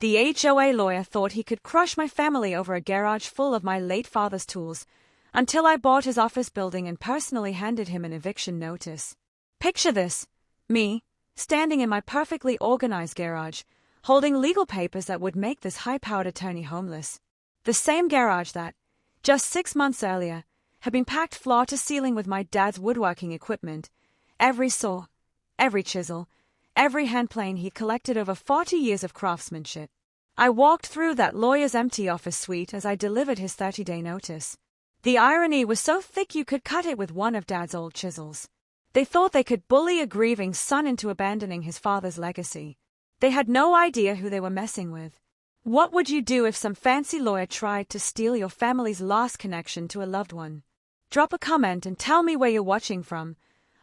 The HOA lawyer thought he could crush my family over a garage full of my late father's tools, until I bought his office building and personally handed him an eviction notice. Picture this: me, standing in my perfectly organized garage, holding legal papers that would make this high-powered attorney homeless. The same garage that, just 6 months earlier, had been packed floor to ceiling with my dad's woodworking equipment, every saw, every chisel, every hand plane he'd collected over 40 years of craftsmanship. I walked through that lawyer's empty office suite as I delivered his 30-day notice. The irony was so thick you could cut it with one of Dad's old chisels. They thought they could bully a grieving son into abandoning his father's legacy. They had no idea who they were messing with. What would you do if some fancy lawyer tried to steal your family's last connection to a loved one? Drop a comment and tell me where you're watching from.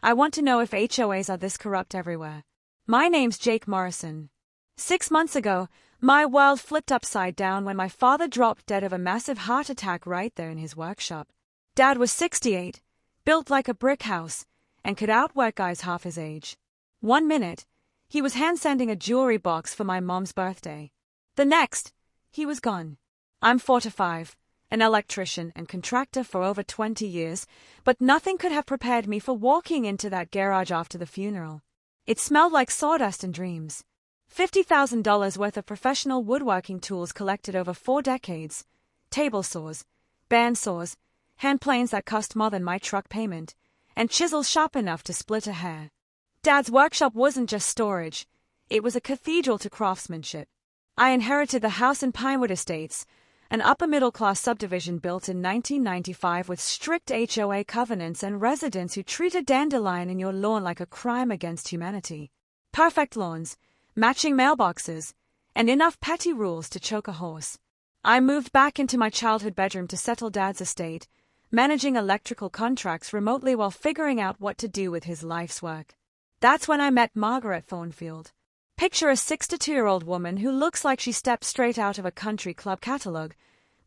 I want to know if HOAs are this corrupt everywhere. My name's Jake Morrison. 6 months ago, my world flipped upside down when my father dropped dead of a massive heart attack right there in his workshop. Dad was 68, built like a brick house, and could outwork guys half his age. 1 minute, he was hand-sending a jewelry box for my mom's birthday. The next, he was gone. I'm 45, an electrician and contractor for over 20 years, but nothing could have prepared me for walking into that garage after the funeral. It smelled like sawdust and dreams. $50,000 worth of professional woodworking tools collected over 4 decades, table saws, band saws, hand planes that cost more than my truck payment, and chisels sharp enough to split a hair. Dad's workshop wasn't just storage, it was a cathedral to craftsmanship. I inherited the house in Pinewood Estates, an upper-middle-class subdivision built in 1995 with strict HOA covenants and residents who treat a dandelion in your lawn like a crime against humanity. Perfect lawns, matching mailboxes, and enough petty rules to choke a horse. I moved back into my childhood bedroom to settle Dad's estate, managing electrical contracts remotely while figuring out what to do with his life's work. That's when I met Margaret Thornfield. Picture a 62-year-old woman who looks like she stepped straight out of a country club catalog,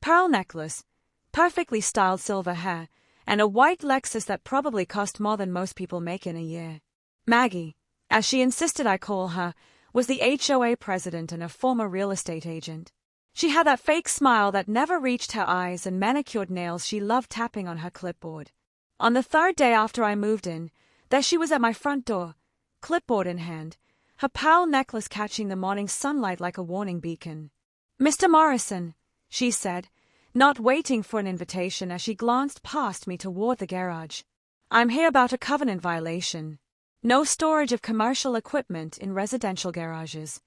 pearl necklace, perfectly styled silver hair, and a white Lexus that probably cost more than most people make in a year. Maggie, as she insisted I call her, was the HOA president and a former real estate agent. She had that fake smile that never reached her eyes and manicured nails she loved tapping on her clipboard. On the 3rd day after I moved in, there she was at my front door, clipboard in hand, her pearl necklace catching the morning sunlight like a warning beacon. "Mr. Morrison," she said, not waiting for an invitation as she glanced past me toward the garage. "I'm here about a covenant violation. No storage of commercial equipment in residential garages."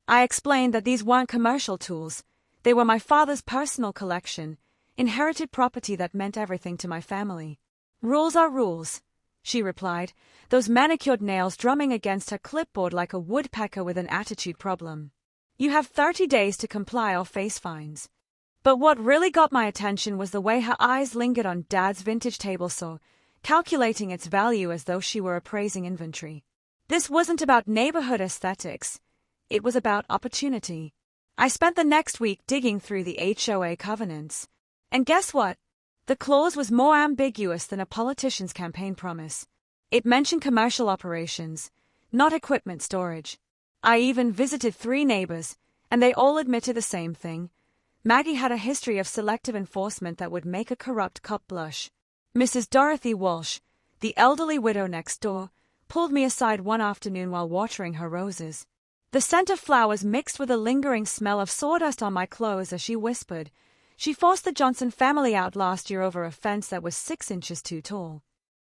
I explained that these weren't commercial tools. They were my father's personal collection, inherited property that meant everything to my family. "Rules are rules," she replied, those manicured nails drumming against her clipboard like a woodpecker with an attitude problem. "You have 30 days to comply or face fines." But what really got my attention was the way her eyes lingered on Dad's vintage table saw, calculating its value as though she were appraising inventory. This wasn't about neighborhood aesthetics. It was about opportunity. I spent the next week digging through the HOA covenants. And guess what? The clause was more ambiguous than a politician's campaign promise. It mentioned commercial operations, not equipment storage. I even visited 3 neighbors, and they all admitted the same thing. Maggie had a history of selective enforcement that would make a corrupt cop blush. Mrs. Dorothy Walsh, the elderly widow next door, pulled me aside one afternoon while watering her roses. The scent of flowers mixed with a lingering smell of sawdust on my clothes as she whispered, "She forced the Johnson family out last year over a fence that was 6 inches too tall."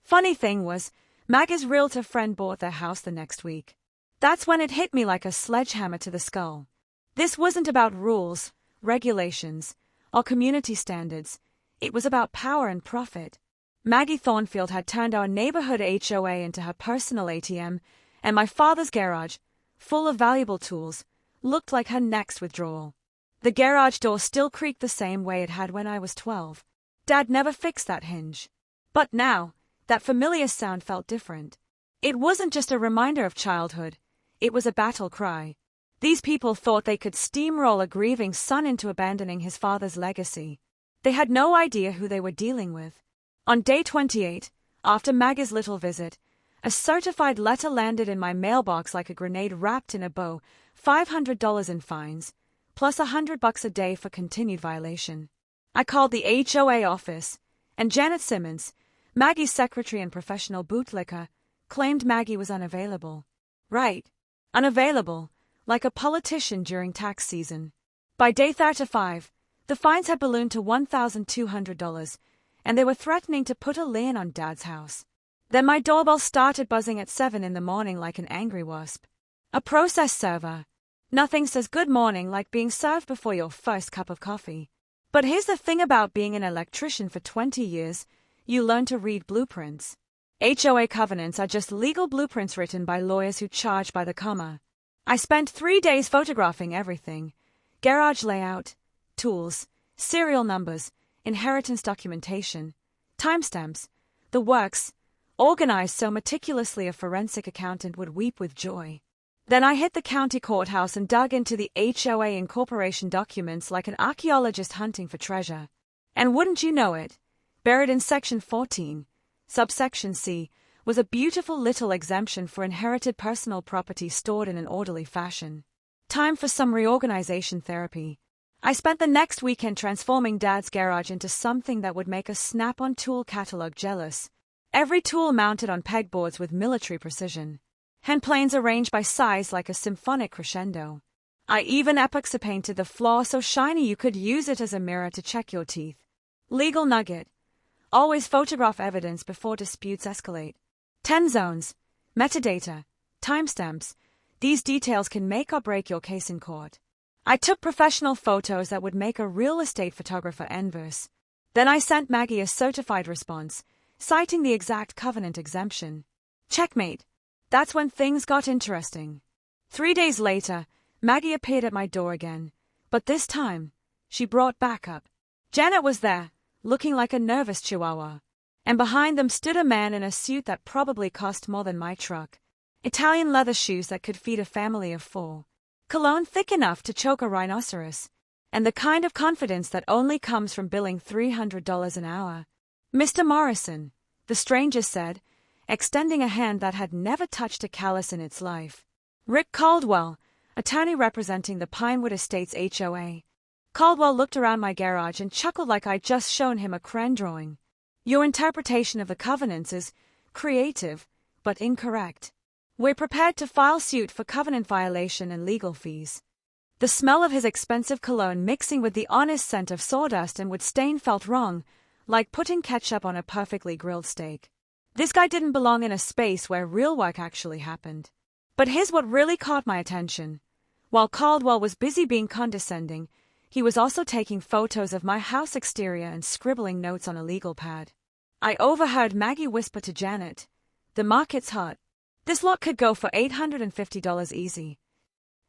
Funny thing was, Maggie's realtor friend bought their house the next week. That's when it hit me like a sledgehammer to the skull. This wasn't about rules, regulations, or community standards. It was about power and profit. Maggie Thornfield had turned our neighborhood HOA into her personal ATM, and my father's garage, full of valuable tools, looked like her next withdrawal. The garage door still creaked the same way it had when I was 12. Dad never fixed that hinge. But now, that familiar sound felt different. It wasn't just a reminder of childhood. It was a battle cry. These people thought they could steamroll a grieving son into abandoning his father's legacy. They had no idea who they were dealing with. On day 28, after Maggie's little visit, a certified letter landed in my mailbox like a grenade wrapped in a bow, $500 in fines, plus $100 a day for continued violation. I called the HOA office, and Janet Simmons, Maggie's secretary and professional bootlicker, claimed Maggie was unavailable. Right. Unavailable, like a politician during tax season. By day 35, the fines had ballooned to $1,200, and they were threatening to put a lien on Dad's house. Then my doorbell started buzzing at 7 in the morning like an angry wasp. A process server. Nothing says good morning like being served before your first cup of coffee. But here's the thing about being an electrician for 20 years, you learn to read blueprints. HOA covenants are just legal blueprints written by lawyers who charge by the comma. I spent 3 days photographing everything. Garage layout, tools, serial numbers, inheritance documentation, timestamps, the works, organized so meticulously a forensic accountant would weep with joy. Then I hit the county courthouse and dug into the HOA incorporation documents like an archaeologist hunting for treasure. And wouldn't you know it, buried in Section 14, subsection C, was a beautiful little exemption for inherited personal property stored in an orderly fashion. Time for some reorganization therapy. I spent the next weekend transforming Dad's garage into something that would make a Snap-on tool catalog jealous. Every tool mounted on pegboards with military precision. Hand planes arranged by size like a symphonic crescendo. I even epoxy painted the floor so shiny you could use it as a mirror to check your teeth. Legal nugget. Always photograph evidence before disputes escalate. 10 zones, metadata, timestamps. These details can make or break your case in court. I took professional photos that would make a real estate photographer envious. Then I sent Maggie a certified response, citing the exact covenant exemption. Checkmate. That's when things got interesting. 3 days later, Maggie appeared at my door again, but this time, she brought backup. Janet was there, looking like a nervous chihuahua, and behind them stood a man in a suit that probably cost more than my truck. Italian leather shoes that could feed a family of 4. Cologne thick enough to choke a rhinoceros, and the kind of confidence that only comes from billing $300 an hour. Mr. Morrison, the stranger said, extending a hand that had never touched a callus in its life. Rick Caldwell, attorney representing the Pinewood Estates HOA. Caldwell looked around my garage and chuckled like I'd just shown him a crayon drawing. Your interpretation of the covenants is creative, but incorrect. We're prepared to file suit for covenant violation and legal fees. The smell of his expensive cologne mixing with the honest scent of sawdust and wood stain felt wrong, like putting ketchup on a perfectly grilled steak. This guy didn't belong in a space where real work actually happened. But here's what really caught my attention. While Caldwell was busy being condescending, he was also taking photos of my house exterior and scribbling notes on a legal pad. I overheard Maggie whisper to Janet, "The market's hot. This lot could go for $850 easy."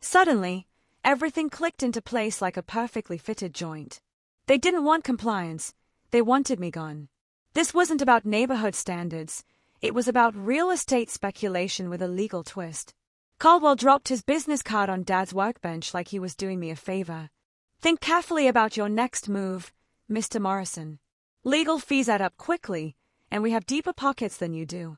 Suddenly, everything clicked into place like a perfectly fitted joint. They didn't want compliance. They wanted me gone. This wasn't about neighborhood standards. It was about real estate speculation with a legal twist. Caldwell dropped his business card on Dad's workbench like he was doing me a favor. Think carefully about your next move, Mr. Morrison. Legal fees add up quickly, and we have deeper pockets than you do.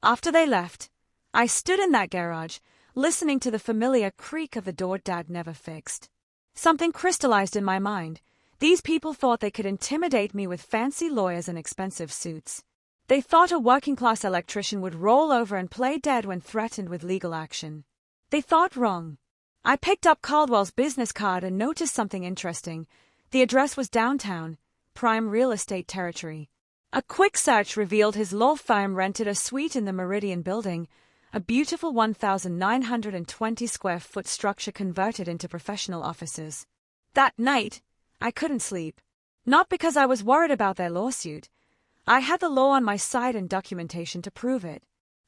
After they left, I stood in that garage, listening to the familiar creak of the door Dad never fixed. Something crystallized in my mind. These people thought they could intimidate me with fancy lawyers and expensive suits. They thought a working-class electrician would roll over and play dead when threatened with legal action. They thought wrong. I picked up Caldwell's business card and noticed something interesting. The address was downtown, prime real estate territory. A quick search revealed his law firm rented a suite in the Meridian building, a beautiful 1,920-square-foot structure converted into professional offices. That night, I couldn't sleep. Not because I was worried about their lawsuit. I had the law on my side and documentation to prove it.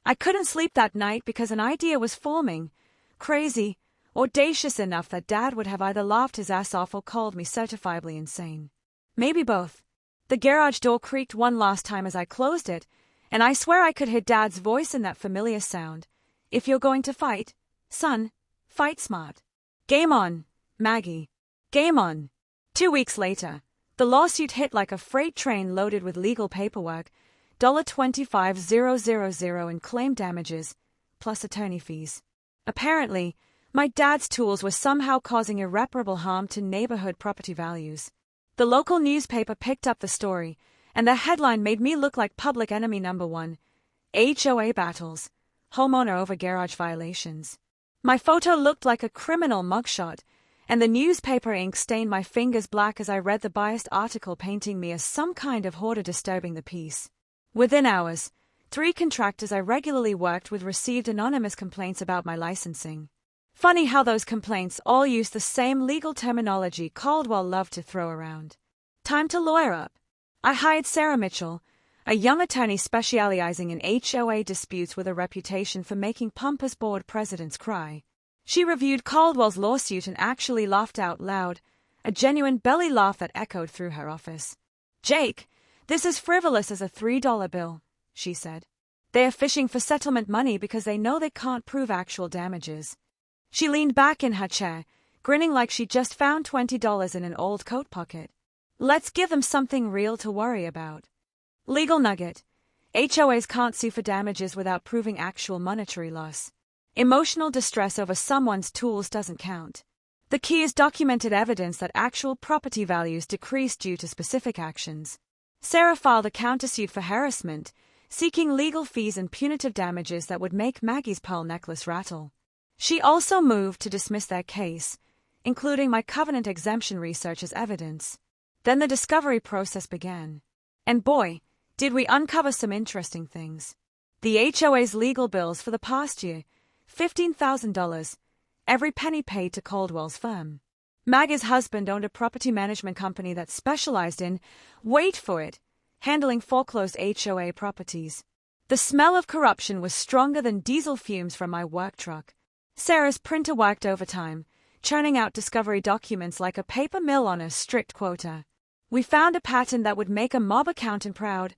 I couldn't sleep that night because an idea was forming. Crazy, audacious enough that Dad would have either laughed his ass off or called me certifiably insane. Maybe both. The garage door creaked one last time as I closed it, and I swear I could hear Dad's voice in that familiar sound. "If you're going to fight, son, fight smart. Game on, Maggie. Game on." 2 weeks later, the lawsuit hit like a freight train loaded with legal paperwork, $25,000 in claim damages, plus attorney fees. Apparently, My dad's tools were somehow causing irreparable harm to neighborhood property values. The local newspaper picked up the story, and the headline made me look like public enemy number one. HOA battles. Homeowner over garage violations. My photo looked like a criminal mugshot, and the newspaper ink stained my fingers black as I read the biased article painting me as some kind of hoarder disturbing the peace. Within hours, 3 contractors I regularly worked with received anonymous complaints about my licensing. Funny how those complaints all use the same legal terminology Caldwell loved to throw around. Time to lawyer up. I hired Sarah Mitchell, a young attorney specializing in HOA disputes with a reputation for making pompous board presidents cry. She reviewed Caldwell's lawsuit and actually laughed out loud, a genuine belly laugh that echoed through her office. "Jake, this is frivolous as a $3 bill," she said. "They are fishing for settlement money because they know they can't prove actual damages." She leaned back in her chair, grinning like she'd just found $20 in an old coat pocket. "Let's give them something real to worry about." Legal nugget. HOAs can't sue for damages without proving actual monetary loss. Emotional distress over someone's tools doesn't count. The key is documented evidence that actual property values decreased due to specific actions. Sarah filed a countersuit for harassment, seeking legal fees and punitive damages that would make Maggie's pearl necklace rattle. She also moved to dismiss their case, including my covenant exemption research as evidence. Then the discovery process began. And boy, did we uncover some interesting things. The HOA's legal bills for the past year, $15,000, every penny paid to Caldwell's firm. Maggie's husband owned a property management company that specialized in, wait for it, handling foreclosed HOA properties. The smell of corruption was stronger than diesel fumes from my work truck. Sarah's printer worked overtime, churning out discovery documents like a paper mill on a strict quota. We found a pattern that would make a mob accountant proud.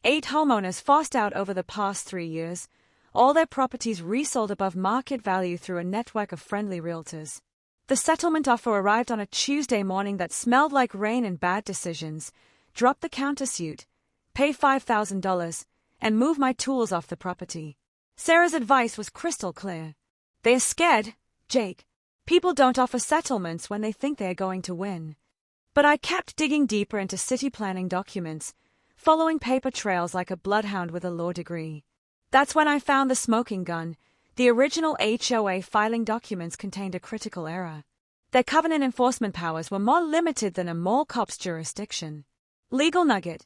8 homeowners forced out over the past 3 years, all their properties resold above market value through a network of friendly realtors. The settlement offer arrived on a Tuesday morning that smelled like rain and bad decisions. Drop the countersuit, pay $5,000, and move my tools off the property. Sarah's advice was crystal clear. They are scared, Jake. People don't offer settlements when they think they are going to win. But I kept digging deeper into city planning documents, following paper trails like a bloodhound with a law degree. That's when I found the smoking gun. The original HOA filing documents contained a critical error. Their covenant enforcement powers were more limited than a mall cop's jurisdiction. Legal nugget.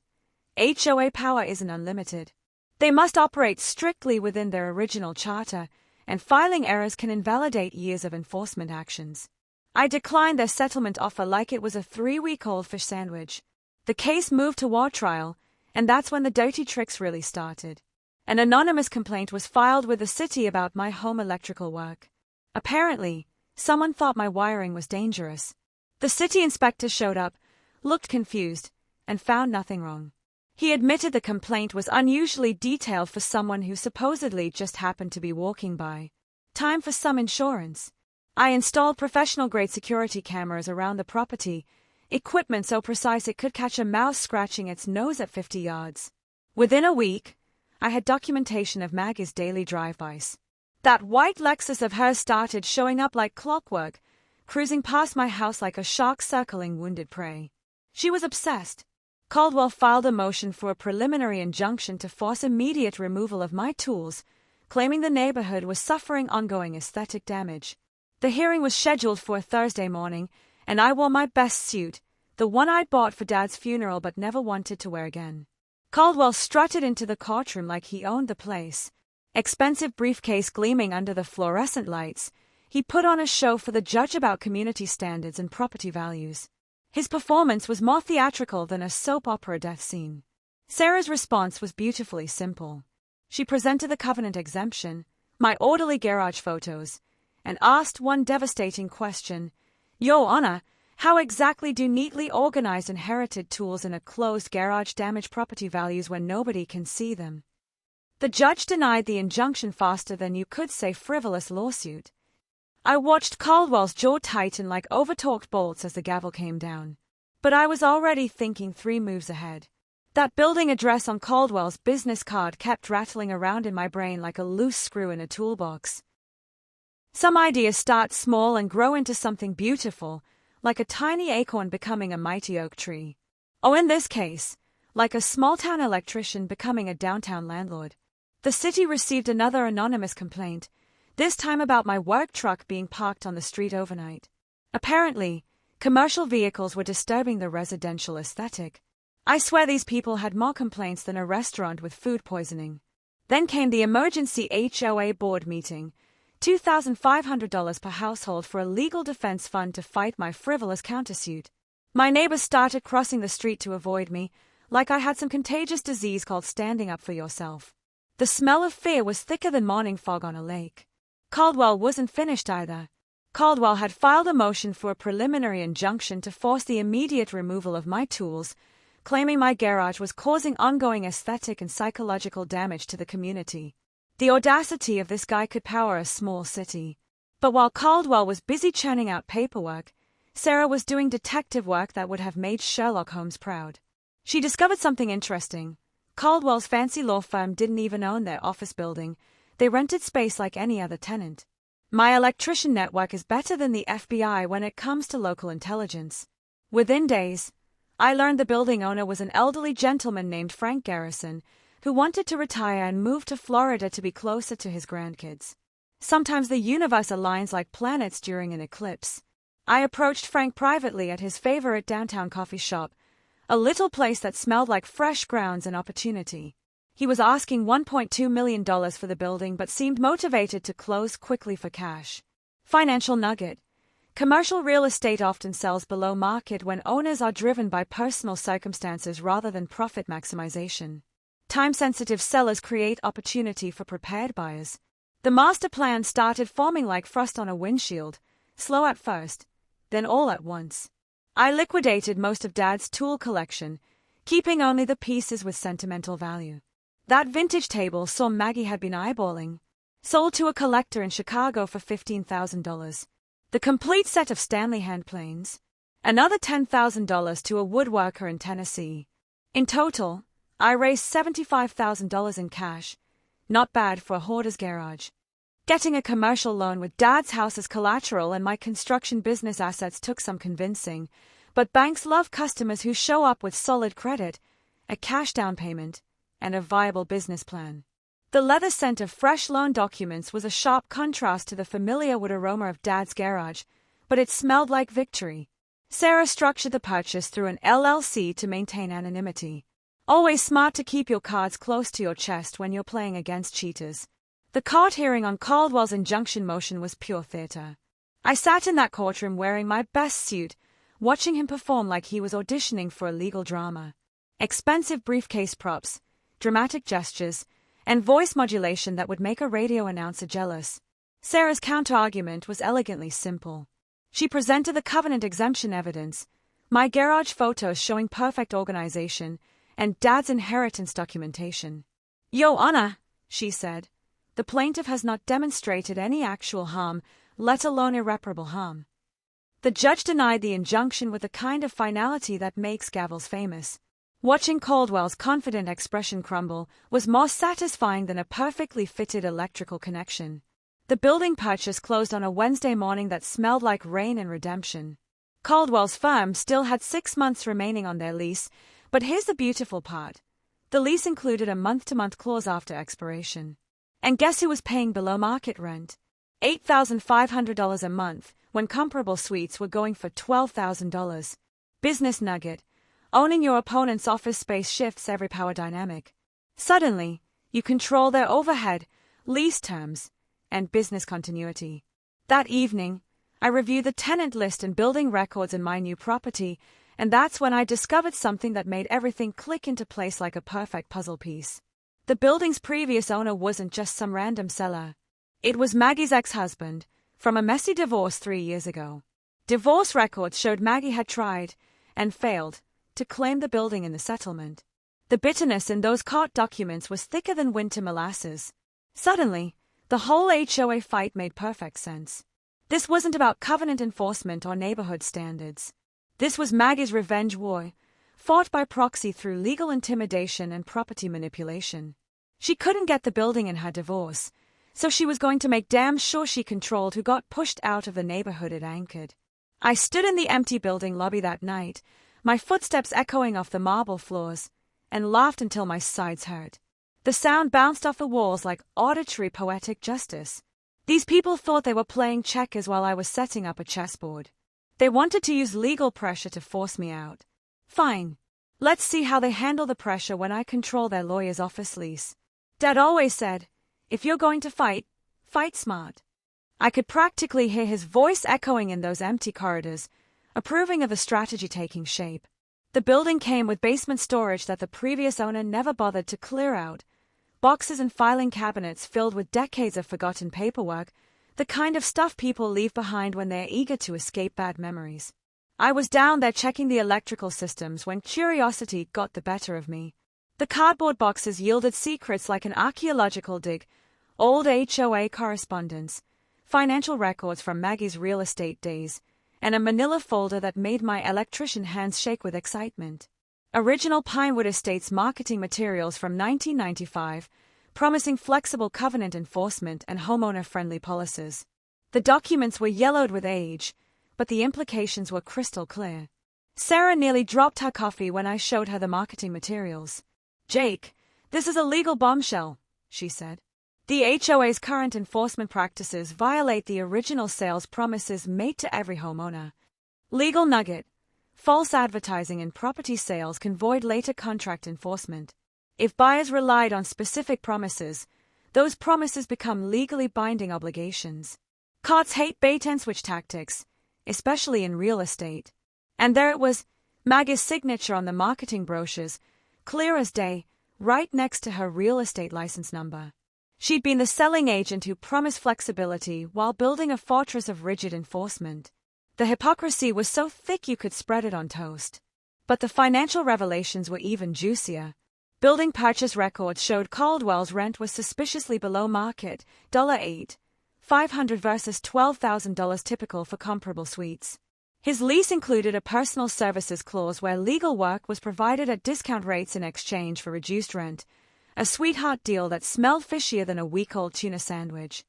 HOA power isn't unlimited. They must operate strictly within their original charter, and filing errors can invalidate years of enforcement actions. I declined their settlement offer like it was a 3-week-old fish sandwich. The case moved to war trial, and that's when the dirty tricks really started. An anonymous complaint was filed with the city about my home electrical work. Apparently, someone thought my wiring was dangerous. The city inspector showed up, looked confused, and found nothing wrong. He admitted the complaint was unusually detailed for someone who supposedly just happened to be walking by. Time for some insurance. I installed professional-grade security cameras around the property, equipment so precise it could catch a mouse scratching its nose at 50 yards. Within a week, I had documentation of Maggie's daily drive-bys. That white Lexus of hers started showing up like clockwork, cruising past my house like a shark circling wounded prey. She was obsessed. Caldwell filed a motion for a preliminary injunction to force immediate removal of my tools, claiming the neighborhood was suffering ongoing aesthetic damage. The hearing was scheduled for Thursday morning, and I wore my best suit, the one I'd bought for Dad's funeral but never wanted to wear again. Caldwell strutted into the courtroom like he owned the place. Expensive briefcase gleaming under the fluorescent lights, he put on a show for the judge about community standards and property values. His performance was more theatrical than a soap opera death scene. Sarah's response was beautifully simple. She presented the covenant exemption, my orderly garage photos, and asked one devastating question. Your Honor, how exactly do neatly organized inherited tools in a closed garage damage property values when nobody can see them? The judge denied the injunction faster than you could say frivolous lawsuit. I watched Caldwell's jaw tighten like overtorqued bolts as the gavel came down. But I was already thinking 3 moves ahead. That building address on Caldwell's business card kept rattling around in my brain like a loose screw in a toolbox. Some ideas start small and grow into something beautiful, like a tiny acorn becoming a mighty oak tree. Or in this case, like a small-town electrician becoming a downtown landlord. The city received another anonymous complaint, this time about my work truck being parked on the street overnight. Apparently, commercial vehicles were disturbing the residential aesthetic. I swear these people had more complaints than a restaurant with food poisoning. Then came the emergency HOA board meeting, $2,500 per household for a legal defense fund to fight my frivolous countersuit. My neighbors started crossing the street to avoid me, like I had some contagious disease called standing up for yourself. The smell of fear was thicker than morning fog on a lake. Caldwell wasn't finished either. Caldwell had filed a motion for a preliminary injunction to force the immediate removal of my tools, claiming my garage was causing ongoing aesthetic and psychological damage to the community. The audacity of this guy could power a small city. But while Caldwell was busy churning out paperwork, Sarah was doing detective work that would have made Sherlock Holmes proud. She discovered something interesting. Caldwell's fancy law firm didn't even own their office building. They rented space like any other tenant. My electrician network is better than the FBI when it comes to local intelligence. Within days, I learned the building owner was an elderly gentleman named Frank Garrison, who wanted to retire and move to Florida to be closer to his grandkids. Sometimes the universe aligns like planets during an eclipse. I approached Frank privately at his favorite downtown coffee shop, a little place that smelled like fresh grounds and opportunity. He was asking $1.2 million for the building but seemed motivated to close quickly for cash. Financial nugget. Commercial real estate often sells below market when owners are driven by personal circumstances rather than profit maximization. Time-sensitive sellers create opportunity for prepared buyers. The master plan started forming like frost on a windshield, slow at first, then all at once. I liquidated most of Dad's tool collection, keeping only the pieces with sentimental value. That vintage table saw Maggie had been eyeballing, sold to a collector in Chicago for $15,000. The complete set of Stanley hand planes, another $10,000 to a woodworker in Tennessee. In total, I raised $75,000 in cash, not bad for a hoarder's garage. Getting a commercial loan with Dad's house as collateral and my construction business assets took some convincing, but banks love customers who show up with solid credit, a cash down payment, and a viable business plan. The leather scent of fresh loan documents was a sharp contrast to the familiar wood aroma of Dad's garage, but it smelled like victory. Sarah structured the purchase through an LLC to maintain anonymity. Always smart to keep your cards close to your chest when you're playing against cheaters. The court hearing on Caldwell's injunction motion was pure theater. I sat in that courtroom wearing my best suit, watching him perform like he was auditioning for a legal drama. Expensive briefcase props, dramatic gestures, and voice modulation that would make a radio announcer jealous. Sarah's counter-argument was elegantly simple. She presented the covenant exemption evidence, my garage photos showing perfect organization, and Dad's inheritance documentation. "Your Honor," she said, "the plaintiff has not demonstrated any actual harm, let alone irreparable harm." The judge denied the injunction with the kind of finality that makes gavels famous. Watching Caldwell's confident expression crumble was more satisfying than a perfectly fitted electrical connection. The building purchase closed on a Wednesday morning that smelled like rain and redemption. Caldwell's firm still had 6 months remaining on their lease, but here's the beautiful part. The lease included a month-to-month clause after expiration. And guess who was paying below market rent? $8,500 a month, when comparable suites were going for $12,000. Business nugget. Owning your opponent's office space shifts every power dynamic. Suddenly, you control their overhead, lease terms, and business continuity. That evening, I reviewed the tenant list and building records in my new property, and that's when I discovered something that made everything click into place like a perfect puzzle piece. The building's previous owner wasn't just some random seller. It was Maggie's ex-husband, from a messy divorce 3 years ago. Divorce records showed Maggie had tried, and failed, to claim the building in the settlement. The bitterness in those court documents was thicker than winter molasses. Suddenly, the whole HOA fight made perfect sense. This wasn't about covenant enforcement or neighborhood standards. This was Maggie's revenge war, fought by proxy through legal intimidation and property manipulation. She couldn't get the building in her divorce, so she was going to make damn sure she controlled who got pushed out of the neighborhood it anchored. I stood in the empty building lobby that night, my footsteps echoing off the marble floors, and laughed until my sides hurt. The sound bounced off the walls like auditory poetic justice. These people thought they were playing checkers while I was setting up a chessboard. They wanted to use legal pressure to force me out. Fine. Let's see how they handle the pressure when I control their lawyer's office lease. Dad always said, if you're going to fight, fight smart. I could practically hear his voice echoing in those empty corridors, approving of the strategy taking shape. The building came with basement storage that the previous owner never bothered to clear out, boxes and filing cabinets filled with decades of forgotten paperwork, the kind of stuff people leave behind when they're eager to escape bad memories. I was down there checking the electrical systems when curiosity got the better of me. The cardboard boxes yielded secrets like an archaeological dig, old HOA correspondence, financial records from Maggie's real estate days, and a manila folder that made my electrician hands shake with excitement. Original Pinewood Estates marketing materials from 1995, promising flexible covenant enforcement and homeowner-friendly policies. The documents were yellowed with age, but the implications were crystal clear. Sarah nearly dropped her coffee when I showed her the marketing materials. Jake, this is a legal bombshell, she said. The HOA's current enforcement practices violate the original sales promises made to every homeowner. Legal nugget. False advertising in property sales can void later contract enforcement. If buyers relied on specific promises, those promises become legally binding obligations. Courts hate bait-and-switch tactics, especially in real estate. And there it was, Maggie's signature on the marketing brochures, clear as day, right next to her real estate license number. She'd been the selling agent who promised flexibility while building a fortress of rigid enforcement. The hypocrisy was so thick you could spread it on toast. But the financial revelations were even juicier. Building purchase records showed Caldwell's rent was suspiciously below market, $8,500 versus $12,000 typical for comparable suites. His lease included a personal services clause where legal work was provided at discount rates in exchange for reduced rent, a sweetheart deal that smelled fishier than a week-old tuna sandwich.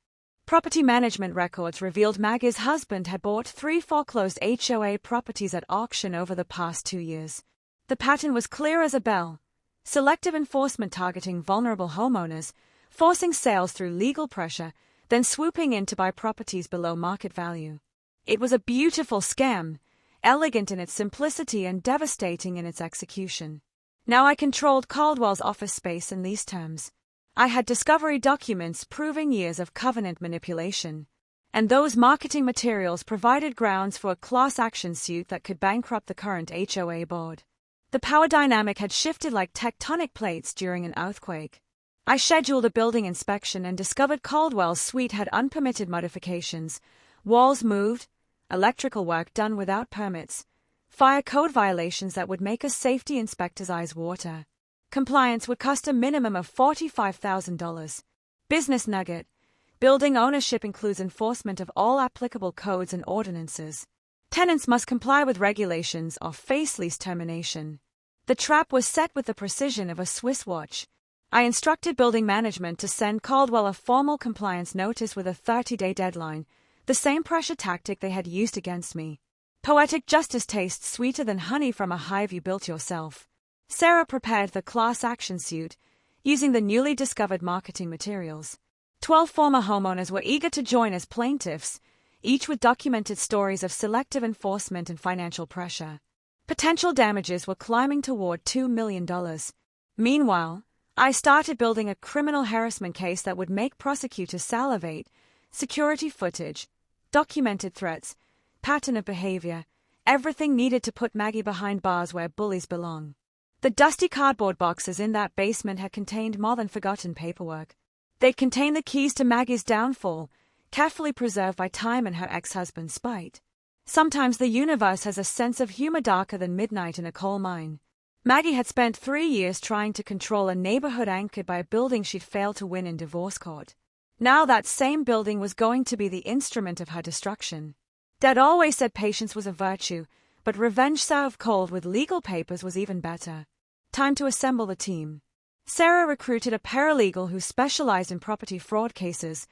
Property management records revealed Maggie's husband had bought 3 foreclosed HOA properties at auction over the past 2 years. The pattern was clear as a bell. Selective enforcement targeting vulnerable homeowners, forcing sales through legal pressure, then swooping in to buy properties below market value. It was a beautiful scam, elegant in its simplicity and devastating in its execution. Now I controlled Caldwell's office space in these terms. I had discovery documents proving years of covenant manipulation, and those marketing materials provided grounds for a class action suit that could bankrupt the current HOA board. The power dynamic had shifted like tectonic plates during an earthquake. I scheduled a building inspection and discovered Caldwell's suite had unpermitted modifications, walls moved, electrical work done without permits, fire code violations that would make a safety inspector's eyes water. Compliance would cost a minimum of $45,000. Business nugget. Building ownership includes enforcement of all applicable codes and ordinances. Tenants must comply with regulations or face lease termination. The trap was set with the precision of a Swiss watch. I instructed building management to send Caldwell a formal compliance notice with a 30-day deadline, the same pressure tactic they had used against me. Poetic justice tastes sweeter than honey from a hive you built yourself. Sarah prepared the class action suit, using the newly discovered marketing materials. 12 former homeowners were eager to join as plaintiffs, each with documented stories of selective enforcement and financial pressure. Potential damages were climbing toward $2 million. Meanwhile, I started building a criminal harassment case that would make prosecutors salivate: security footage, documented threats, pattern of behavior, everything needed to put Maggie behind bars where bullies belong. The dusty cardboard boxes in that basement had contained more than forgotten paperwork. They'd contained the keys to Maggie's downfall, carefully preserved by time and her ex-husband's spite. Sometimes the universe has a sense of humor darker than midnight in a coal mine. Maggie had spent 3 years trying to control a neighborhood anchored by a building she'd failed to win in divorce court. Now that same building was going to be the instrument of her destruction. Dad always said patience was a virtue, but revenge served cold with legal papers was even better. Time to assemble the team. Sarah recruited a paralegal who specialized in property fraud cases,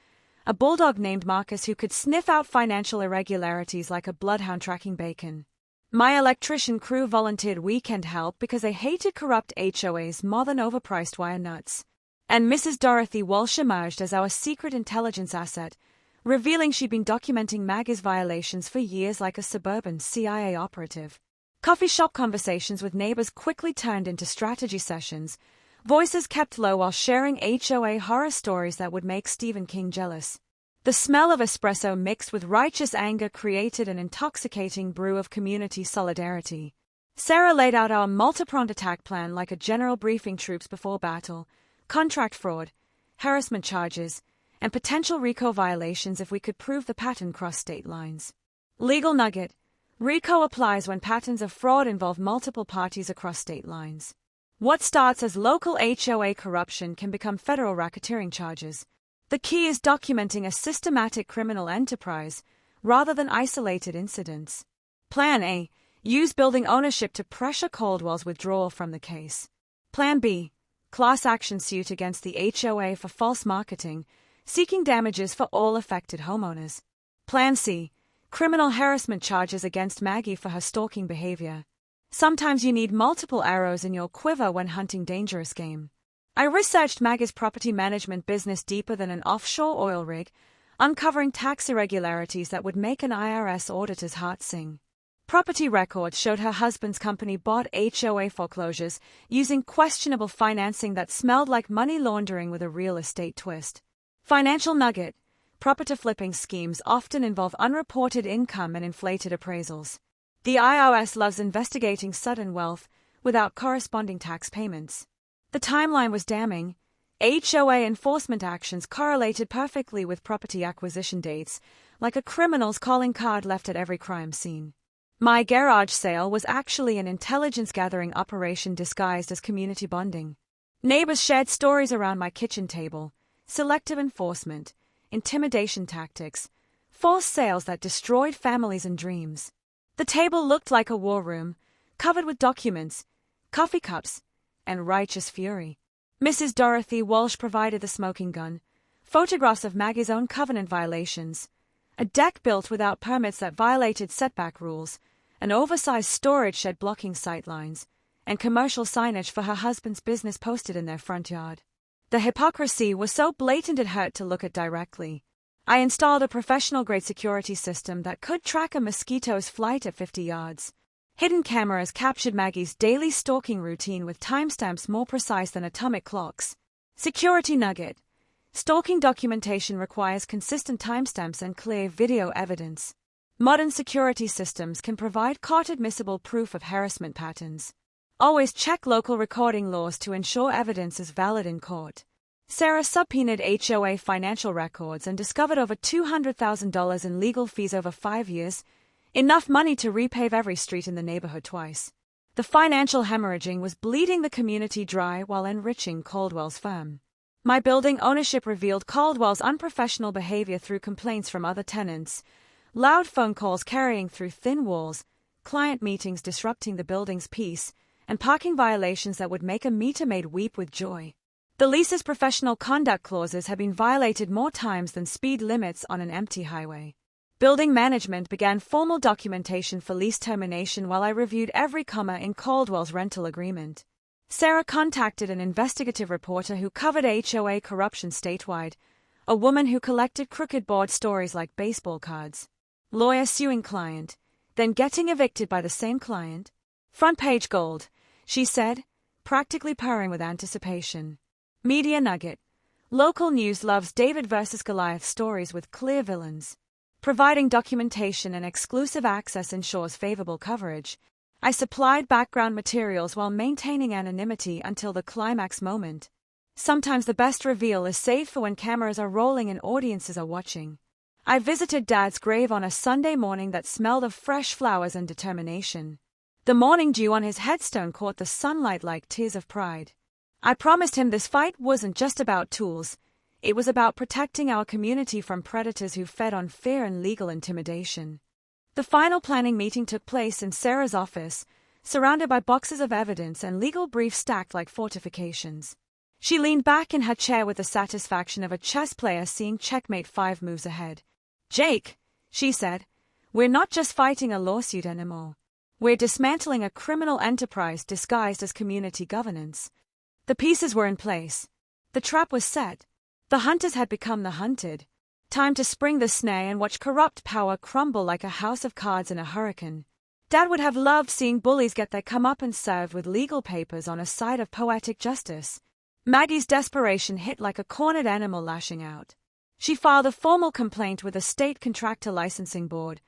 a bulldog named Marcus who could sniff out financial irregularities like a bloodhound tracking bacon. My electrician crew volunteered weekend help because they hated corrupt HOAs more than overpriced wire nuts. And Mrs. Dorothy Walsh emerged as our secret intelligence asset, revealing she'd been documenting Maggie's violations for years like a suburban CIA operative. Coffee shop conversations with neighbors quickly turned into strategy sessions, voices kept low while sharing HOA horror stories that would make Stephen King jealous. The smell of espresso mixed with righteous anger created an intoxicating brew of community solidarity. Sarah laid out our multi-pronged attack plan like a general briefing troops before battle: contract fraud, harassment charges, and potential RICO violations if we could prove the pattern crossed state lines. Legal nugget: RICO applies when patterns of fraud involve multiple parties across state lines. What starts as local HOA corruption can become federal racketeering charges. The key is documenting a systematic criminal enterprise, rather than isolated incidents. Plan A: use building ownership to pressure Caldwell's withdrawal from the case. Plan B: class action suit against the HOA for false marketing, seeking damages for all affected homeowners. Plan C: criminal harassment charges against Maggie for her stalking behavior. Sometimes you need multiple arrows in your quiver when hunting dangerous game. I researched Maggie's property management business deeper than an offshore oil rig, uncovering tax irregularities that would make an IRS auditor's heart sing. Property records showed her husband's company bought HOA foreclosures using questionable financing that smelled like money laundering with a real estate twist. Financial nugget: property flipping schemes often involve unreported income and inflated appraisals. The IRS loves investigating sudden wealth without corresponding tax payments. The timeline was damning. HOA enforcement actions correlated perfectly with property acquisition dates, like a criminal's calling card left at every crime scene. My garage sale was actually an intelligence-gathering operation disguised as community bonding. Neighbors shared stories around my kitchen table: selective enforcement, intimidation tactics, forced sales that destroyed families and dreams. The table looked like a war room, covered with documents, coffee cups, and righteous fury. Mrs. Dorothy Walsh provided the smoking gun, photographs of Maggie's own covenant violations, a deck built without permits that violated setback rules, an oversized storage shed blocking sightlines, and commercial signage for her husband's business posted in their front yard. The hypocrisy was so blatant it hurt to look at directly. I installed a professional-grade security system that could track a mosquito's flight at 50 yards. Hidden cameras captured Maggie's daily stalking routine with timestamps more precise than atomic clocks. Security nugget: stalking documentation requires consistent timestamps and clear video evidence. Modern security systems can provide court-admissible proof of harassment patterns. Always check local recording laws to ensure evidence is valid in court. Sarah subpoenaed HOA financial records and discovered over $200,000 in legal fees over 5 years, enough money to repave every street in the neighborhood twice. The financial hemorrhaging was bleeding the community dry while enriching Caldwell's firm. My building ownership revealed Caldwell's unprofessional behavior through complaints from other tenants, loud phone calls carrying through thin walls, client meetings disrupting the building's peace, and parking violations that would make a meter maid weep with joy. The lease's professional conduct clauses had been violated more times than speed limits on an empty highway. Building management began formal documentation for lease termination while I reviewed every comma in Caldwell's rental agreement. Sarah contacted an investigative reporter who covered HOA corruption statewide, a woman who collected crooked board stories like baseball cards. Lawyer suing client, then getting evicted by the same client. Front page gold, she said, practically purring with anticipation. Media nugget: local news loves David versus Goliath stories with clear villains. Providing documentation and exclusive access ensures favorable coverage. I supplied background materials while maintaining anonymity until the climax moment. Sometimes the best reveal is saved for when cameras are rolling and audiences are watching. I visited Dad's grave on a Sunday morning that smelled of fresh flowers and determination. The morning dew on his headstone caught the sunlight like tears of pride. I promised him this fight wasn't just about tools. It was about protecting our community from predators who fed on fear and legal intimidation. The final planning meeting took place in Sarah's office, surrounded by boxes of evidence and legal briefs stacked like fortifications. She leaned back in her chair with the satisfaction of a chess player seeing checkmate 5 moves ahead. "Jake," she said, "we're not just fighting a lawsuit anymore. We're dismantling a criminal enterprise disguised as community governance." The pieces were in place. The trap was set. The hunters had become the hunted. Time to spring the snare and watch corrupt power crumble like a house of cards in a hurricane. Dad would have loved seeing bullies get their comeuppance served with legal papers on a side of poetic justice. Maggie's desperation hit like a cornered animal lashing out. She filed a formal complaint with the state contractor licensing board,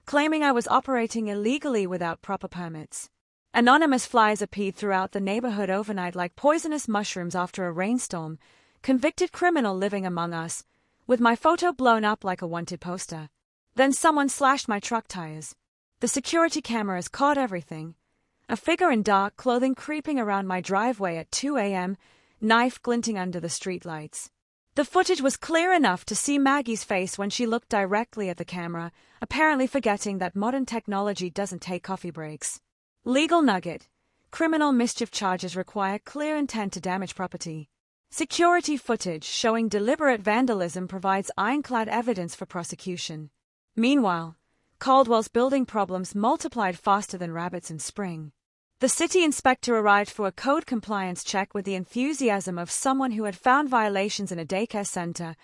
claiming I was operating illegally without proper permits. Anonymous flyers appeared throughout the neighborhood overnight like poisonous mushrooms after a rainstorm, convicted criminal living among us, with my photo blown up like a wanted poster. Then someone slashed my truck tires. The security cameras caught everything. A figure in dark clothing creeping around my driveway at 2 a.m., knife glinting under the streetlights. The footage was clear enough to see Maggie's face when she looked directly at the camera, apparently forgetting that modern technology doesn't take coffee breaks. Legal nugget. Criminal mischief charges require clear intent to damage property. Security footage showing deliberate vandalism provides ironclad evidence for prosecution. Meanwhile, Caldwell's building problems multiplied faster than rabbits in spring. The city inspector arrived for a code compliance check with the enthusiasm of someone who had found violations in a daycare center,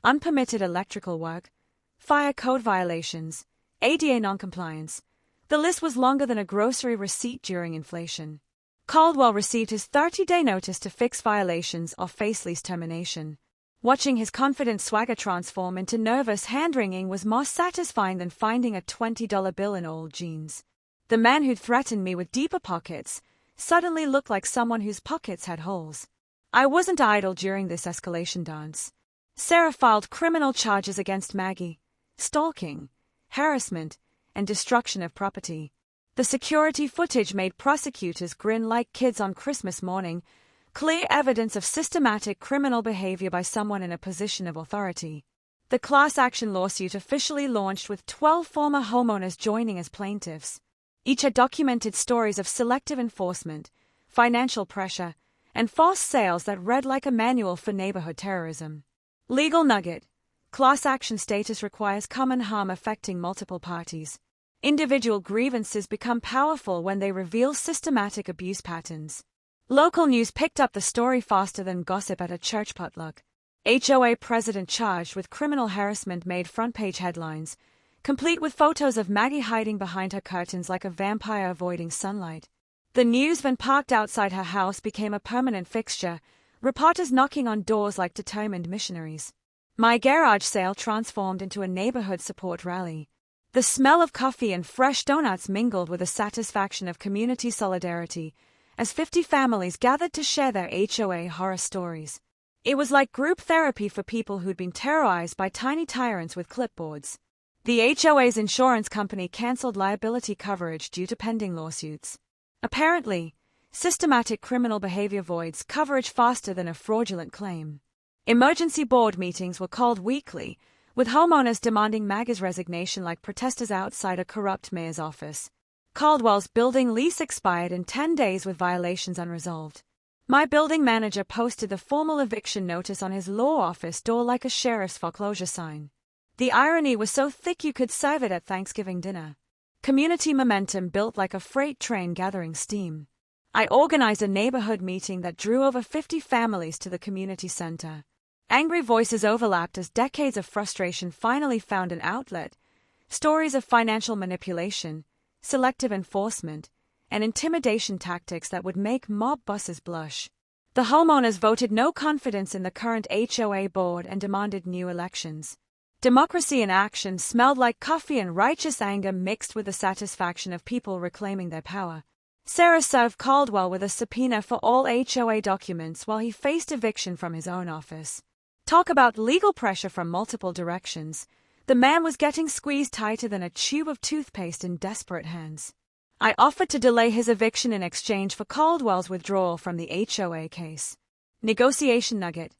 unpermitted electrical work, fire code violations, ADA noncompliance. The list was longer than a grocery receipt during inflation. Caldwell received his 30-day notice to fix violations or face lease termination. Watching his confident swagger transform into nervous hand-wringing was more satisfying than finding a $20 bill in old jeans. The man who'd threatened me with deeper pockets suddenly looked like someone whose pockets had holes. I wasn't idle during this escalation dance. Sarah filed criminal charges against Maggie: stalking, harassment, and destruction of property. The security footage made prosecutors grin like kids on Christmas morning, clear evidence of systematic criminal behavior by someone in a position of authority. The class action lawsuit officially launched with 12 former homeowners joining as plaintiffs. Each had documented stories of selective enforcement, financial pressure, and forced sales that read like a manual for neighborhood terrorism. Legal nugget. Class action status requires common harm affecting multiple parties. Individual grievances become powerful when they reveal systematic abuse patterns. Local news picked up the story faster than gossip at a church potluck. HOA president charged with criminal harassment made front-page headlines, complete with photos of Maggie hiding behind her curtains like a vampire avoiding sunlight. The news van parked outside her house became a permanent fixture, reporters knocking on doors like determined missionaries. My garage sale transformed into a neighborhood support rally. The smell of coffee and fresh donuts mingled with the satisfaction of community solidarity, as 50 families gathered to share their HOA horror stories. It was like group therapy for people who'd been terrorized by tiny tyrants with clipboards. The HOA's insurance company canceled liability coverage due to pending lawsuits. Apparently, systematic criminal behavior voids coverage faster than a fraudulent claim. Emergency board meetings were called weekly, with homeowners demanding Maggie's resignation like protesters outside a corrupt mayor's office. Caldwell's building lease expired in 10 days with violations unresolved. My building manager posted the formal eviction notice on his law office door like a sheriff's foreclosure sign. The irony was so thick you could serve it at Thanksgiving dinner. Community momentum built like a freight train gathering steam. I organized a neighborhood meeting that drew over 50 families to the community center. Angry voices overlapped as decades of frustration finally found an outlet. Stories of financial manipulation, selective enforcement, and intimidation tactics that would make mob bosses blush. The homeowners voted no confidence in the current HOA board and demanded new elections. Democracy in action smelled like coffee and righteous anger mixed with the satisfaction of people reclaiming their power. Sarah served Caldwell with a subpoena for all HOA documents while he faced eviction from his own office. Talk about legal pressure from multiple directions. The man was getting squeezed tighter than a tube of toothpaste in desperate hands. I offered to delay his eviction in exchange for Caldwell's withdrawal from the HOA case. Negotiation nugget.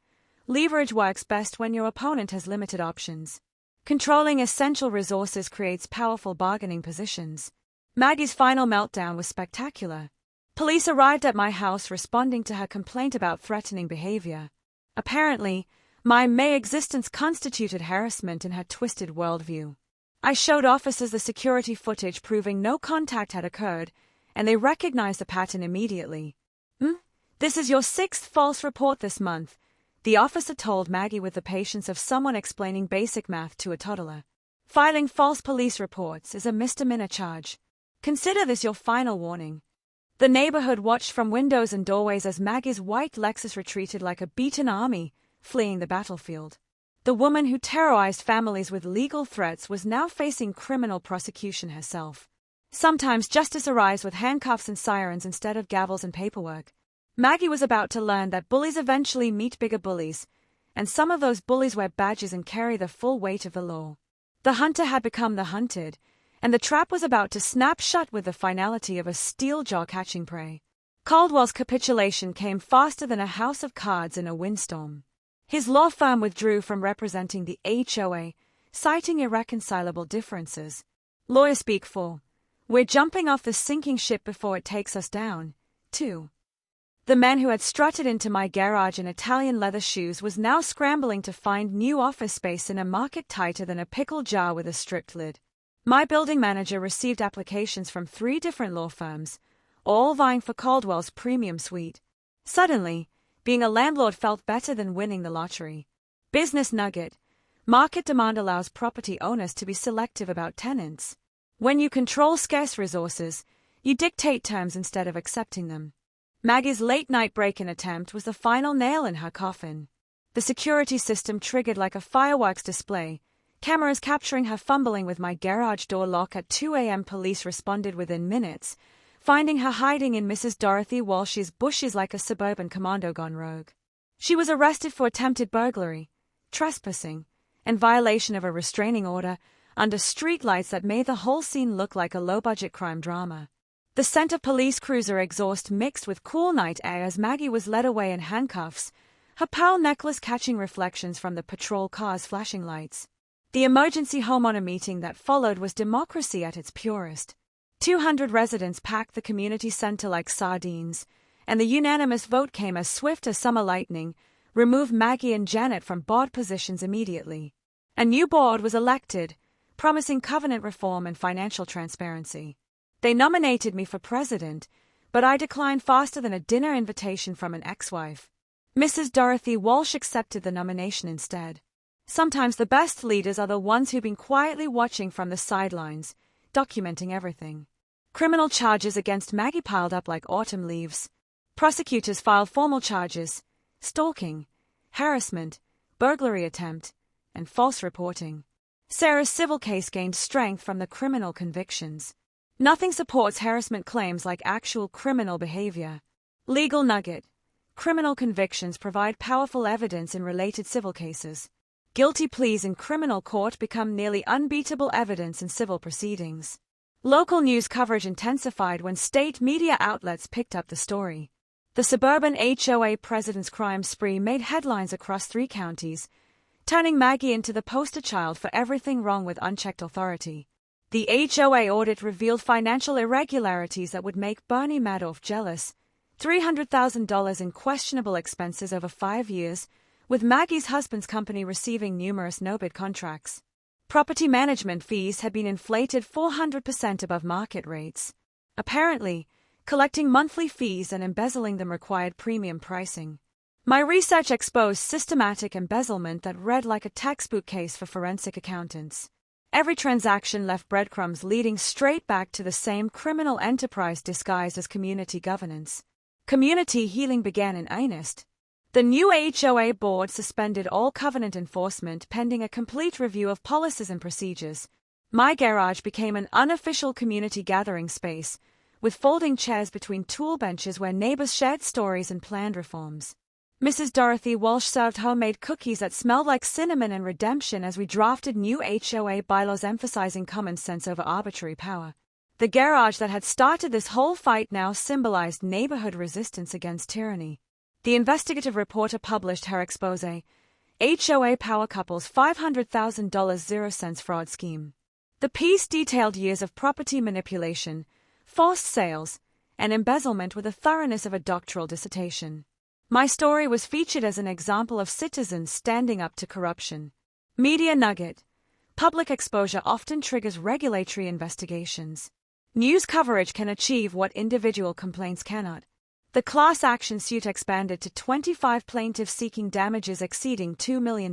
Leverage works best when your opponent has limited options. Controlling essential resources creates powerful bargaining positions. Maggie's final meltdown was spectacular. Police arrived at my house responding to her complaint about threatening behavior. Apparently, my May existence constituted harassment in her twisted worldview. I showed officers the security footage proving no contact had occurred, and they recognized the pattern immediately. This is your 6th false report this month, the officer told Maggie with the patience of someone explaining basic math to a toddler. Filing false police reports is a misdemeanor charge. Consider this your final warning. The neighborhood watched from windows and doorways as Maggie's white Lexus retreated like a beaten army, fleeing the battlefield. The woman who terrorized families with legal threats was now facing criminal prosecution herself. Sometimes justice arrives with handcuffs and sirens instead of gavels and paperwork. Maggie was about to learn that bullies eventually meet bigger bullies, and some of those bullies wear badges and carry the full weight of the law. The hunter had become the hunted, and the trap was about to snap shut with the finality of a steel jaw catching prey. Caldwell's capitulation came faster than a house of cards in a windstorm. His law firm withdrew from representing the HOA, citing irreconcilable differences. Lawyers speak for, "We're jumping off the sinking ship before it takes us down," too. The man who had strutted into my garage in Italian leather shoes was now scrambling to find new office space in a market tighter than a pickle jar with a stripped lid. My building manager received applications from 3 different law firms, all vying for Caldwell's premium suite. Suddenly, being a landlord felt better than winning the lottery. Business nugget: market demand allows property owners to be selective about tenants. When you control scarce resources, you dictate terms instead of accepting them. Maggie's late-night break-in attempt was the final nail in her coffin. The security system triggered like a fireworks display, cameras capturing her fumbling with my garage door lock at 2 a.m. Police responded within minutes, finding her hiding in Mrs. Dorothy Walsh's bushes like a suburban commando gone rogue. She was arrested for attempted burglary, trespassing, and violation of a restraining order under streetlights that made the whole scene look like a low-budget crime drama. The scent of police cruiser exhaust mixed with cool night air as Maggie was led away in handcuffs, her pearl necklace catching reflections from the patrol car's flashing lights. The emergency homeowner meeting that followed was democracy at its purest. 200 residents packed the community center like sardines, and the unanimous vote came as swift as summer lightning: remove Maggie and Janet from board positions immediately. A new board was elected, promising covenant reform and financial transparency. They nominated me for president, but I declined faster than a dinner invitation from an ex-wife. Mrs. Dorothy Walsh accepted the nomination instead. Sometimes the best leaders are the ones who've been quietly watching from the sidelines, documenting everything. Criminal charges against Maggie piled up like autumn leaves. Prosecutors filed formal charges: stalking, harassment, burglary attempt, and false reporting. Sarah's civil case gained strength from the criminal convictions. Nothing supports harassment claims like actual criminal behavior. Legal nugget: criminal convictions provide powerful evidence in related civil cases. Guilty pleas in criminal court become nearly unbeatable evidence in civil proceedings. Local news coverage intensified when state media outlets picked up the story. The suburban HOA president's crime spree made headlines across 3 counties, turning Maggie into the poster child for everything wrong with unchecked authority. The HOA audit revealed financial irregularities that would make Bernie Madoff jealous: $300,000 in questionable expenses over 5 years, with Maggie's husband's company receiving numerous no-bid contracts. Property management fees had been inflated 400% above market rates. Apparently, collecting monthly fees and embezzling them required premium pricing. My research exposed systematic embezzlement that read like a textbook case for forensic accountants. Every transaction left breadcrumbs leading straight back to the same criminal enterprise disguised as community governance. Community healing began in earnest. The new HOA board suspended all covenant enforcement pending a complete review of policies and procedures. My garage became an unofficial community gathering space, with folding chairs between tool benches where neighbors shared stories and planned reforms. Mrs. Dorothy Walsh served homemade cookies that smelled like cinnamon and redemption as we drafted new HOA bylaws emphasizing common sense over arbitrary power. The garage that had started this whole fight now symbolized neighborhood resistance against tyranny. The investigative reporter published her expose: HOA power couple's $500,000 0-cents fraud scheme. The piece detailed years of property manipulation, forced sales, and embezzlement with the thoroughness of a doctoral dissertation. My story was featured as an example of citizens standing up to corruption. Media nugget. Public exposure often triggers regulatory investigations. News coverage can achieve what individual complaints cannot. The class action suit expanded to 25 plaintiffs seeking damages exceeding $2 million.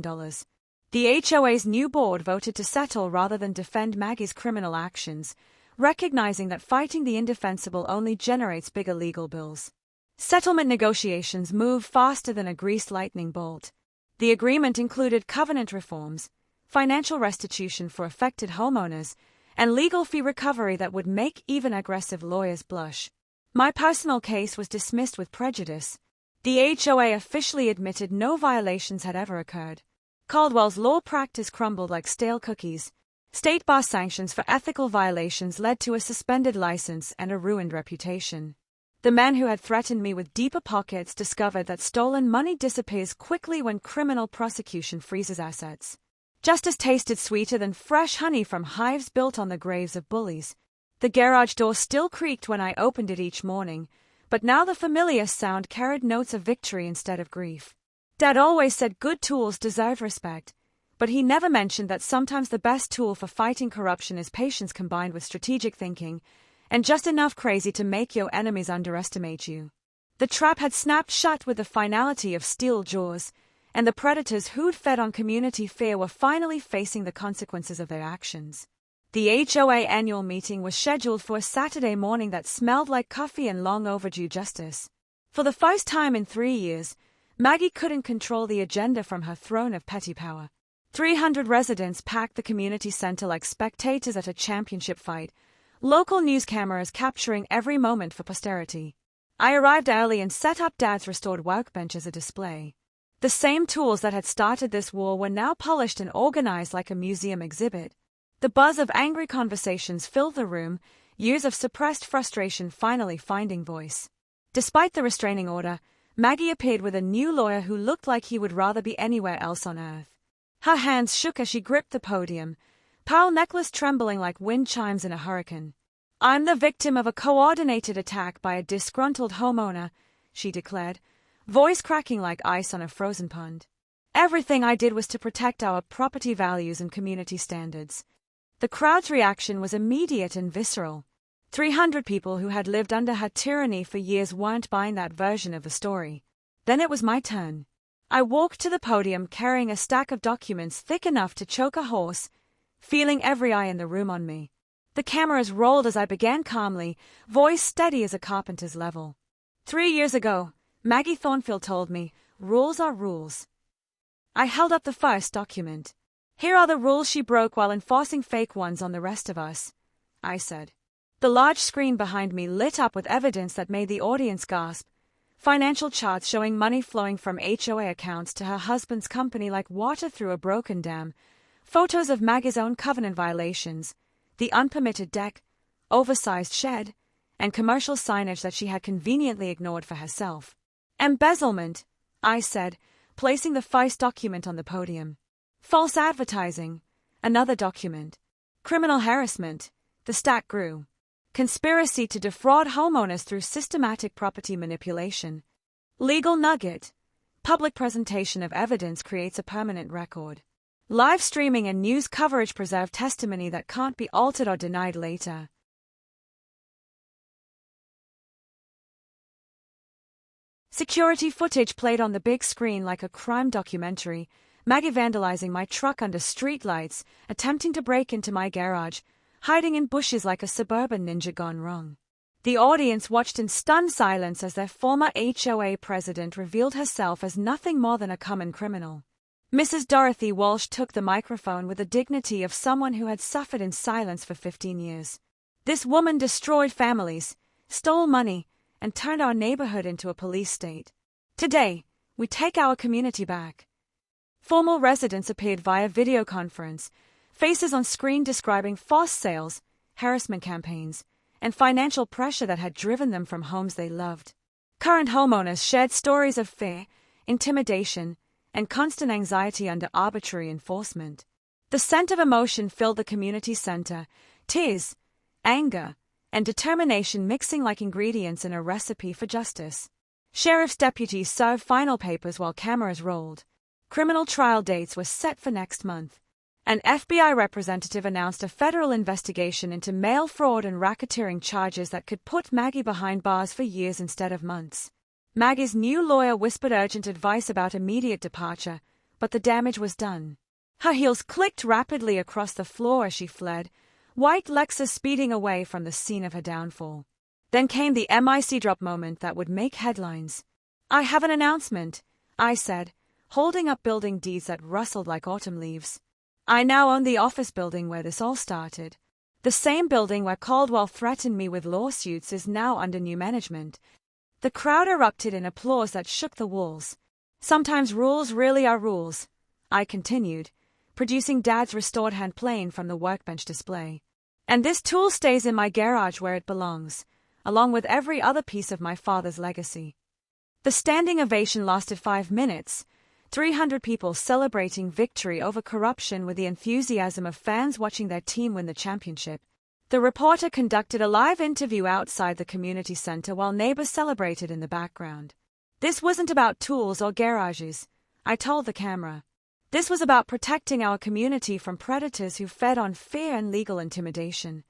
The HOA's new board voted to settle rather than defend Maggie's criminal actions, recognizing that fighting the indefensible only generates bigger legal bills. Settlement negotiations moved faster than a greased lightning bolt. The agreement included covenant reforms, financial restitution for affected homeowners, and legal fee recovery that would make even aggressive lawyers blush. My personal case was dismissed with prejudice. The HOA officially admitted no violations had ever occurred. Caldwell's law practice crumbled like stale cookies. State bar sanctions for ethical violations led to a suspended license and a ruined reputation. The man who had threatened me with deeper pockets discovered that stolen money disappears quickly when criminal prosecution freezes assets. Justice tasted sweeter than fresh honey from hives built on the graves of bullies. The garage door still creaked when I opened it each morning, but now the familiar sound carried notes of victory instead of grief. Dad always said good tools deserve respect, but he never mentioned that sometimes the best tool for fighting corruption is patience combined with strategic thinking, and just enough crazy to make your enemies underestimate you. The trap had snapped shut with the finality of steel jaws, and the predators who'd fed on community fear were finally facing the consequences of their actions. The HOA annual meeting was scheduled for a Saturday morning that smelled like coffee and long overdue justice. For the first time in 3 years, Maggie couldn't control the agenda from her throne of petty power. 300 residents packed the community center like spectators at a championship fight, local news cameras capturing every moment for posterity. I arrived early and set up Dad's restored workbench as a display. The same tools that had started this war were now polished and organized like a museum exhibit. The buzz of angry conversations filled the room, years of suppressed frustration finally finding voice. Despite the restraining order, Maggie appeared with a new lawyer who looked like he would rather be anywhere else on earth. Her hands shook as she gripped the podium, pearl necklace trembling like wind chimes in a hurricane. "I'm the victim of a coordinated attack by a disgruntled homeowner," she declared, voice cracking like ice on a frozen pond. "Everything I did was to protect our property values and community standards." The crowd's reaction was immediate and visceral. 300 people who had lived under her tyranny for years weren't buying that version of the story. Then it was my turn. I walked to the podium carrying a stack of documents thick enough to choke a horse, feeling every eye in the room on me. The cameras rolled as I began calmly, voice steady as a carpenter's level. 3 years ago, Maggie Thornfield told me, rules are rules. I held up the first document. "Here are the rules she broke while enforcing fake ones on the rest of us," I said. The large screen behind me lit up with evidence that made the audience gasp. Financial charts showing money flowing from HOA accounts to her husband's company like water through a broken dam. Photos of Maggie's own covenant violations, the unpermitted deck, oversized shed, and commercial signage that she had conveniently ignored for herself. "Embezzlement," I said, placing the first document on the podium. "False advertising," another document. "Criminal harassment," the stack grew. "Conspiracy to defraud homeowners through systematic property manipulation." Legal nugget. Public presentation of evidence creates a permanent record. Live streaming and news coverage preserve testimony that can't be altered or denied later. Security footage played on the big screen like a crime documentary. Maggie vandalizing my truck under streetlights, attempting to break into my garage, hiding in bushes like a suburban ninja gone wrong. The audience watched in stunned silence as their former HOA president revealed herself as nothing more than a common criminal. Mrs. Dorothy Walsh took the microphone with the dignity of someone who had suffered in silence for 15 years. "This woman destroyed families, stole money, and turned our neighborhood into a police state. Today, we take our community back." Formal residents appeared via video conference, faces on screen describing false sales, harassment campaigns, and financial pressure that had driven them from homes they loved. Current homeowners shared stories of fear, intimidation, and constant anxiety under arbitrary enforcement. The scent of emotion filled the community center: tears, anger, and determination mixing like ingredients in a recipe for justice. Sheriff's deputies served final papers while cameras rolled. Criminal trial dates were set for next month. An FBI representative announced a federal investigation into mail fraud and racketeering charges that could put Maggie behind bars for years instead of months. Maggie's new lawyer whispered urgent advice about immediate departure, but the damage was done. Her heels clicked rapidly across the floor as she fled, white Lexus speeding away from the scene of her downfall. Then came the MIC drop moment that would make headlines. "I have an announcement," I said, holding up building deeds that rustled like autumn leaves. "I now own the office building where this all started. The same building where Caldwell threatened me with lawsuits is now under new management." The crowd erupted in applause that shook the walls. "Sometimes rules really are rules," I continued, producing Dad's restored hand plane from the workbench display. "And this tool stays in my garage where it belongs, along with every other piece of my father's legacy." The standing ovation lasted 5 minutes, 300 people celebrating victory over corruption with the enthusiasm of fans watching their team win the championship. The reporter conducted a live interview outside the community center while neighbors celebrated in the background. "This wasn't about tools or garages," I told the camera. "This was about protecting our community from predators who fed on fear and legal intimidation."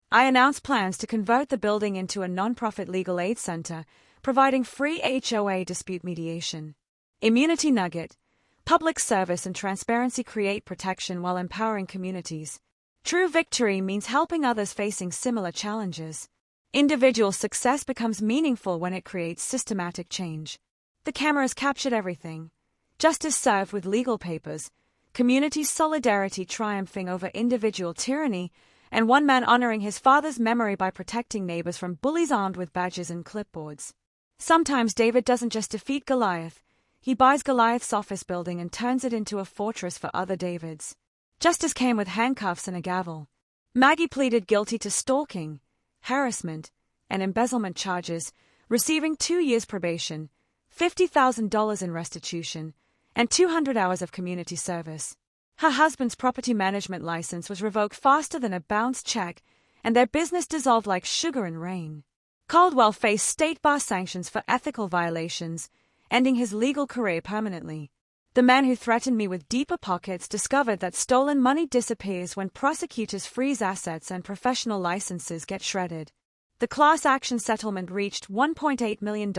I announced plans to convert the building into a nonprofit legal aid center, providing free HOA dispute mediation. Immunity nugget: public service and transparency create protection while empowering communities. True victory means helping others facing similar challenges. Individual success becomes meaningful when it creates systematic change. The cameras captured everything. Justice served with legal papers, community solidarity triumphing over individual tyranny, and one man honoring his father's memory by protecting neighbors from bullies armed with badges and clipboards. Sometimes David doesn't just defeat Goliath, he buys Goliath's office building and turns it into a fortress for other Davids. Justice came with handcuffs and a gavel. Maggie pleaded guilty to stalking, harassment, and embezzlement charges, receiving 2 years probation, $50,000 in restitution, and 200 hours of community service. Her husband's property management license was revoked faster than a bounced check, and their business dissolved like sugar in rain. Caldwell faced state bar sanctions for ethical violations, ending his legal career permanently. The man who threatened me with deeper pockets discovered that stolen money disappears when prosecutors freeze assets and professional licenses get shredded. The class action settlement reached $1.8 million,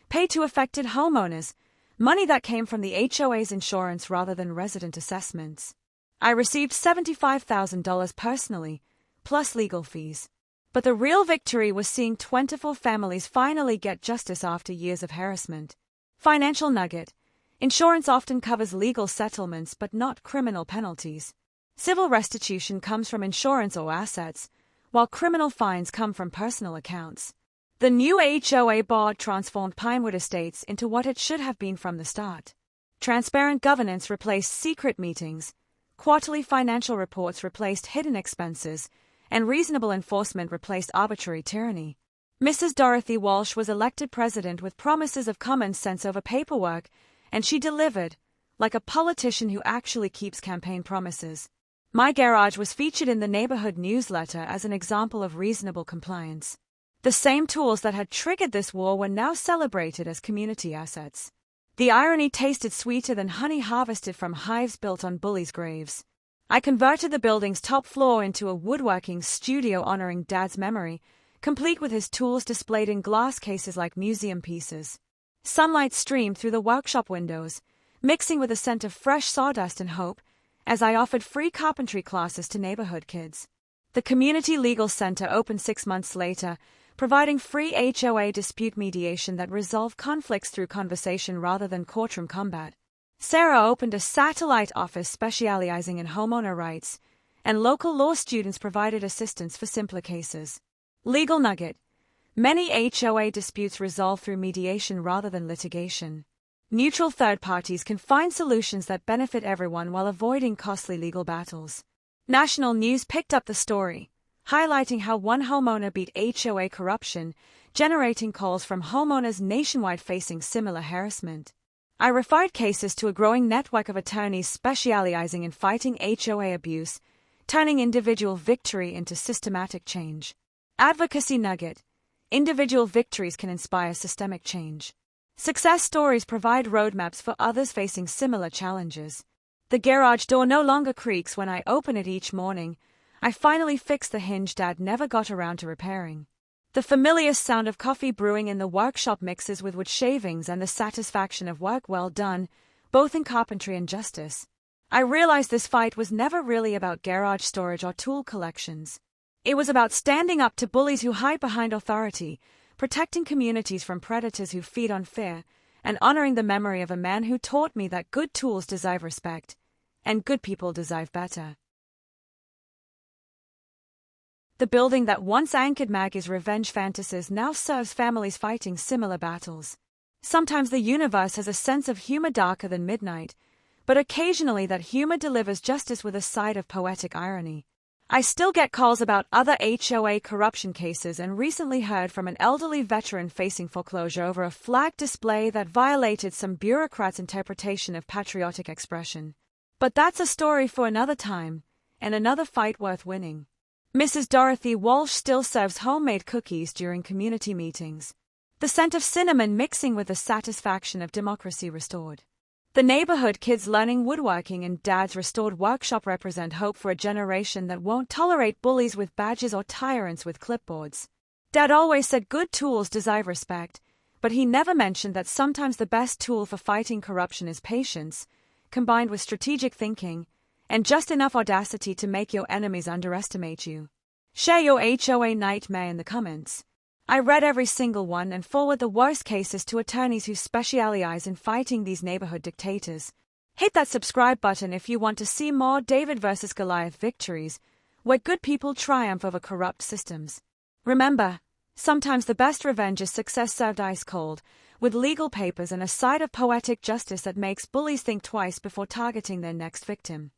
paid to affected homeowners, money that came from the HOA's insurance rather than resident assessments. I received $75,000 personally, plus legal fees. But the real victory was seeing 24 families finally get justice after years of harassment. Financial nugget: insurance often covers legal settlements but not criminal penalties. Civil restitution comes from insurance or assets, while criminal fines come from personal accounts. The new HOA board transformed Pinewood Estates into what it should have been from the start. Transparent governance replaced secret meetings, quarterly financial reports replaced hidden expenses, and reasonable enforcement replaced arbitrary tyranny. Mrs. Dorothy Walsh was elected president with promises of common sense over paperwork, and she delivered, like a politician who actually keeps campaign promises. My garage was featured in the neighborhood newsletter as an example of reasonable compliance. The same tools that had triggered this war were now celebrated as community assets. The irony tasted sweeter than honey harvested from hives built on bullies' graves. I converted the building's top floor into a woodworking studio honoring Dad's memory, complete with his tools displayed in glass cases like museum pieces. Sunlight streamed through the workshop windows, mixing with a scent of fresh sawdust and hope, as I offered free carpentry classes to neighborhood kids. The Community Legal Center opened 6 months later, providing free HOA dispute mediation that resolved conflicts through conversation rather than courtroom combat. Sarah opened a satellite office specializing in homeowner rights, and local law students provided assistance for simpler cases. Legal nugget: many HOA disputes resolve through mediation rather than litigation. Neutral third parties can find solutions that benefit everyone while avoiding costly legal battles. National news picked up the story, highlighting how one homeowner beat HOA corruption, generating calls from homeowners nationwide facing similar harassment. I referred cases to a growing network of attorneys specializing in fighting HOA abuse, turning individual victory into systematic change. Advocacy nugget. Individual victories can inspire systemic change. Success stories provide roadmaps for others facing similar challenges. The garage door no longer creaks when I open it each morning. I finally fixed the hinge Dad never got around to repairing. The familiar sound of coffee brewing in the workshop mixes with wood shavings and the satisfaction of work well done, both in carpentry and justice. I realized this fight was never really about garage storage or tool collections. It was about standing up to bullies who hide behind authority, protecting communities from predators who feed on fear, and honoring the memory of a man who taught me that good tools deserve respect, and good people deserve better. The building that once anchored Maggie's revenge fantasies now serves families fighting similar battles. Sometimes the universe has a sense of humor darker than midnight, but occasionally that humor delivers justice with a side of poetic irony. I still get calls about other HOA corruption cases and recently heard from an elderly veteran facing foreclosure over a flag display that violated some bureaucrat's interpretation of patriotic expression. But that's a story for another time, and another fight worth winning. Mrs. Dorothy Walsh still serves homemade cookies during community meetings. The scent of cinnamon mixing with the satisfaction of democracy restored. The neighborhood kids learning woodworking in Dad's restored workshop represent hope for a generation that won't tolerate bullies with badges or tyrants with clipboards. Dad always said good tools deserve respect, but he never mentioned that sometimes the best tool for fighting corruption is patience, combined with strategic thinking, and just enough audacity to make your enemies underestimate you. Share your HOA nightmare in the comments. I read every single one and forward the worst cases to attorneys who specialize in fighting these neighborhood dictators. Hit that subscribe button if you want to see more David vs. Goliath victories, where good people triumph over corrupt systems. Remember, sometimes the best revenge is success served ice cold, with legal papers and a side of poetic justice that makes bullies think twice before targeting their next victim.